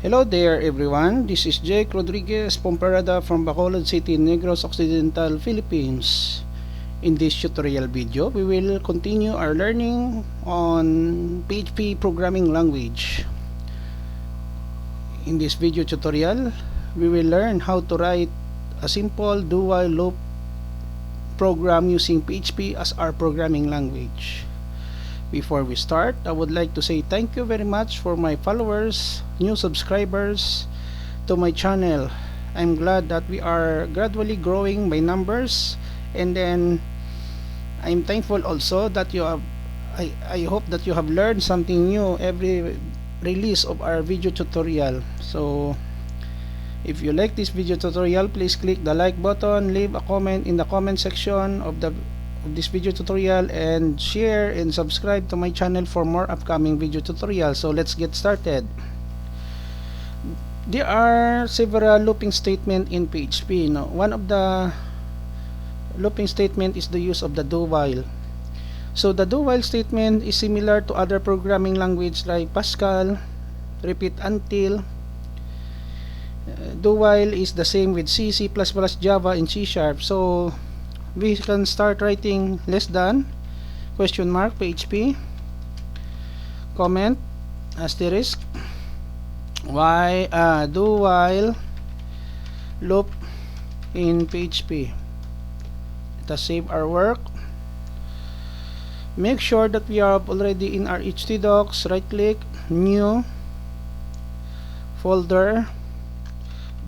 Hello there everyone, this is Jake Rodriguez Pomperada from Bacolod City, Negros Occidental Philippines. In this tutorial video, we will continue our learning on PHP programming language. In this video tutorial, we will learn how to write a simple do-while loop program using PHP as our programming language. Before we start, I would like to say thank you very much for my followers, new subscribers to my channel. I'm glad that we are gradually growing by numbers, and then I'm thankful also that you have I hope that you have learned something new every release of our video tutorial. So if you like this video tutorial, please click the like button, leave a comment in the comment section of this video tutorial, and share and subscribe to my channel for more upcoming video tutorials. So let's get started. There are several looping statements in PHP. Now, one of the looping statement is the use of the do-while. So the do-while statement is similar to other programming language like Pascal, repeat until. Do-while is the same with C, C++, Java, and C#. So we can start writing less than, question mark, PHP, comment, asterisk, do while loop in PHP. Let us save our work. Make sure that we are already in our htdocs. Right click, new folder,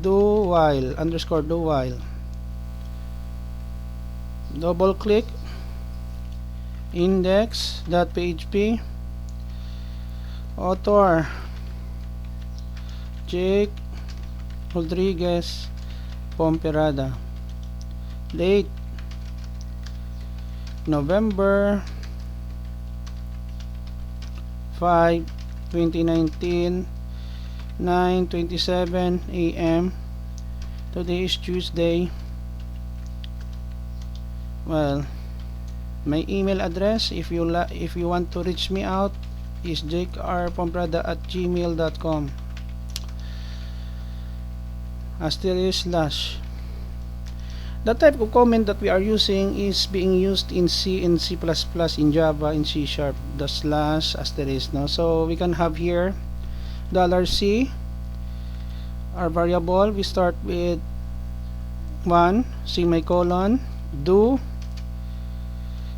do while _ do while. Double click index.php, author Jake Rodriguez Pomperada, date November 5, 2019, 9:27 AM. Today is Tuesday. Well, my email address, if you want to reach me out, is jakerpomprada@gmail.com. Asterisk slash. The type of comment that we are using is being used in C and C++, in Java, in C#. The slash asterisk, no? So we can have here $C, our variable. We start with 1 semicolon, do,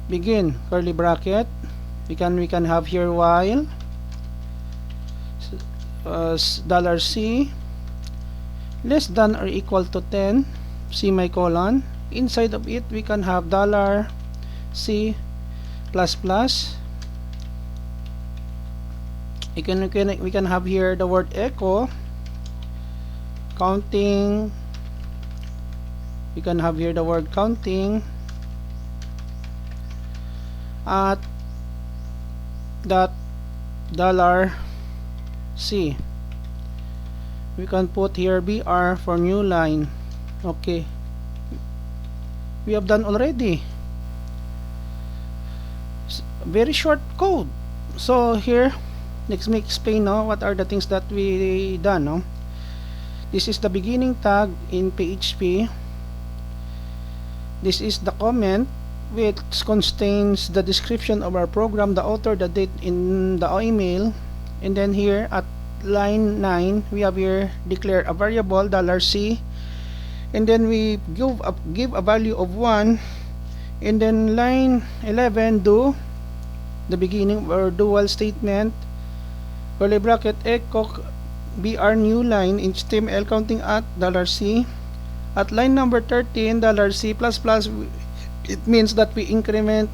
begin curly bracket. We can have here while $C less than or equal to 10 semicolon. Inside of it we can have $C++. We can have here the word echo, counting. We can have here the word counting at that $C. We can put here BR for new line. Okay, we have done already. Very short code. So here, let me explain now what are the things that we done. No? This is the beginning tag in PHP. This is the comment, which contains the description of our program, the author, the date in the email, and then here at line 9 we have here declare a variable $C, and then we give a value of 1, and then line 11 do the beginning or do while statement, curly bracket, echo BR new line HTML counting at $C. At line number 13 $C++, it means that we increment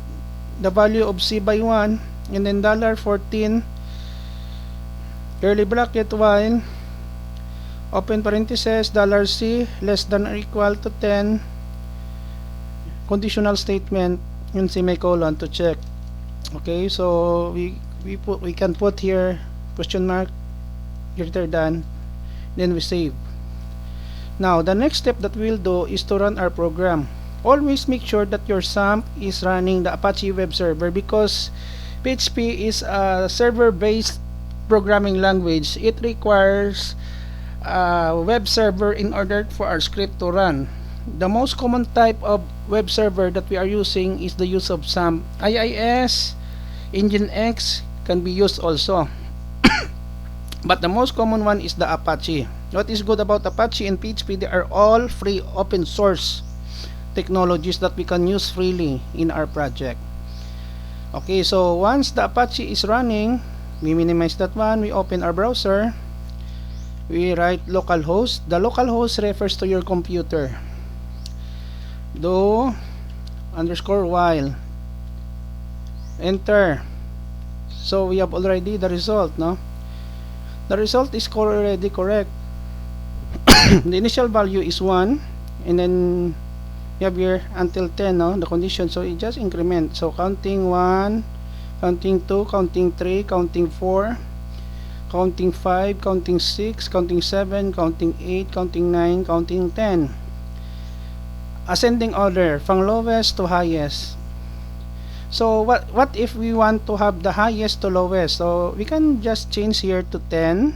the value of C by 1, and then $14 curly bracket while open parenthesis $C less than or equal to 10 conditional statement in semicolon to check. Okay, so we can put here question mark greater than, then we save. Now the next step that we'll do is to run our program. Always make sure that your SAMP is running the Apache web server, because PHP is a server based programming language, it requires a web server in order for our script to run. The most common type of web server that we are using is the use of some IIS, Nginx can be used also. But the most common one is the Apache. What is good about Apache and PHP, they are all free open source technologies that we can use freely in our project. Okay, so once the Apache is running, we minimize that one, we open our browser, we write localhost. The localhost refers to your computer. Do underscore while, enter. So we have already the result, no? The result is already correct. The initial value is 1, and then you have here until 10, no? The condition, so it just increment. So counting 1, counting 2, counting 3, counting 4, counting 5, counting 6, counting 7, counting 8, counting 9, counting 10. Ascending order from lowest to highest. So what if we want to have the highest to lowest? So we can just change here to 10,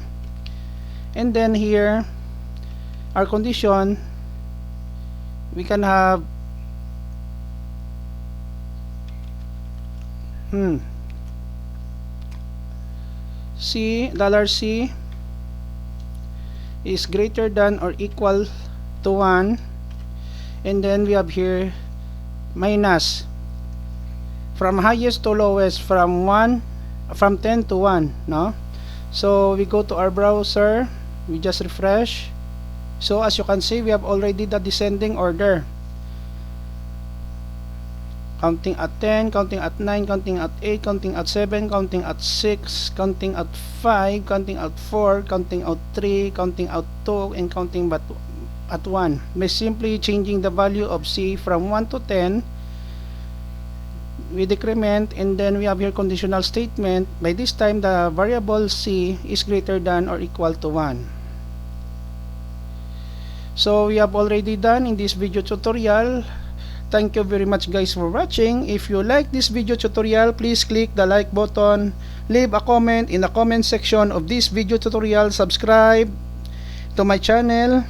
and then here our condition, we can have $C is greater than or equal to 1, and then we have here minus from highest to lowest, from 10 to 1, no? So we go to our browser, we just refresh. So as you can see, we have already the descending order, counting at 10, counting at 9, counting at 8, counting at 7, counting at 6, counting at 5, counting at 4, counting at 3, counting at 2, and counting but at 1. By simply changing the value of C from 1 to 10, we decrement, and then we have here conditional statement. By this time, the variable C is greater than or equal to 1. So we have already done in this video tutorial. Thank you very much guys for watching. If you like this video tutorial, please click the like button, leave a comment in the comment section of this video tutorial, subscribe to my channel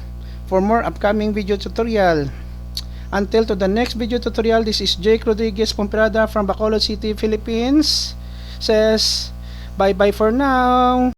for more upcoming video tutorial. Until to the next video tutorial, this is Jake Rodriguez Pomperada from Bacolod City, Philippines. Says bye bye for now.